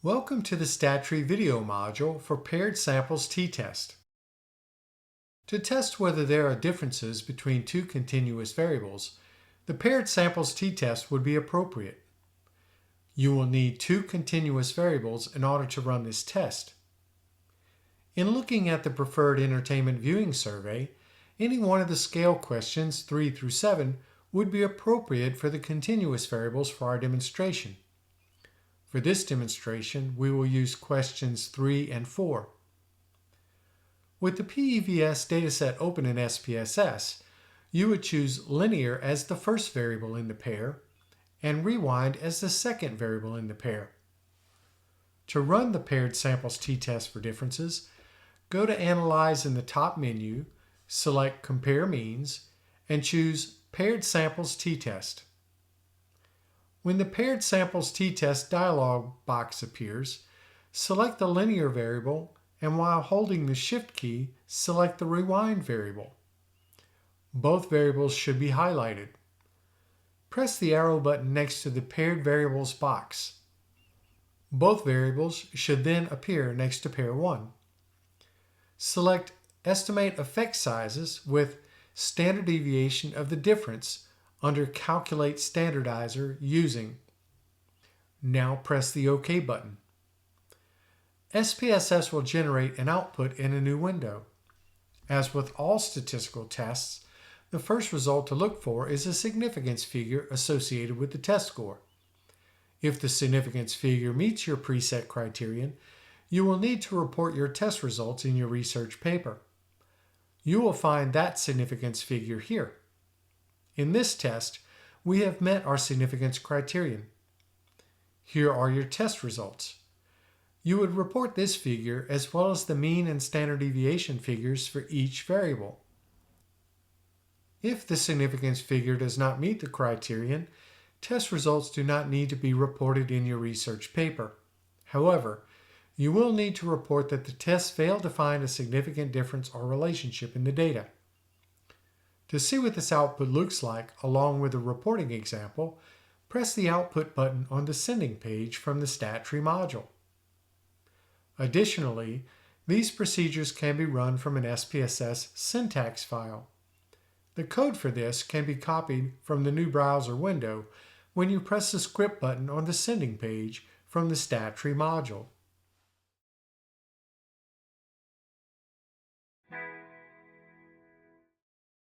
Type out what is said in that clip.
Welcome to the StatTree video module for paired samples t-test. To test whether there are differences between two continuous variables, the paired samples t-test would be appropriate. You will need two continuous variables in order to run this test. In looking at the preferred entertainment viewing survey, any one of the scale questions 3 through 7 would be appropriate for the continuous variables for our demonstration. For this demonstration, we will use questions 3 and 4. With the PEVS dataset open in SPSS, you would choose linear as the first variable in the pair and rewind as the second variable in the pair. To run the paired samples t-test for differences, go to Analyze in the top menu, select Compare Means, and choose Paired Samples t-test. When the Paired Samples t-test dialog box appears, select the linear variable and while holding the Shift key, select the rewind variable. Both variables should be highlighted. Press the arrow button next to the Paired Variables box. Both variables should then appear next to pair 1. Select Estimate Effect Sizes with Standard Deviation of the Difference under Calculate Standardizer using. Now press the OK button. SPSS will generate an output in a new window. As with all statistical tests, the first result to look for is a significance figure associated with the test score. If the significance figure meets your preset criterion, you will need to report your test results in your research paper. You will find that significance figure here. In this test, we have met our significance criterion. Here are your test results. You would report this figure as well as the mean and standard deviation figures for each variable. If the significance figure does not meet the criterion, test results do not need to be reported in your research paper. However, you will need to report that the test failed to find a significant difference or relationship in the data. To see what this output looks like along with a reporting example, press the Output button on the Sending page from the StatTree module. Additionally, these procedures can be run from an SPSS syntax file. The code for this can be copied from the new browser window when you press the Script button on the Sending page from the StatTree module.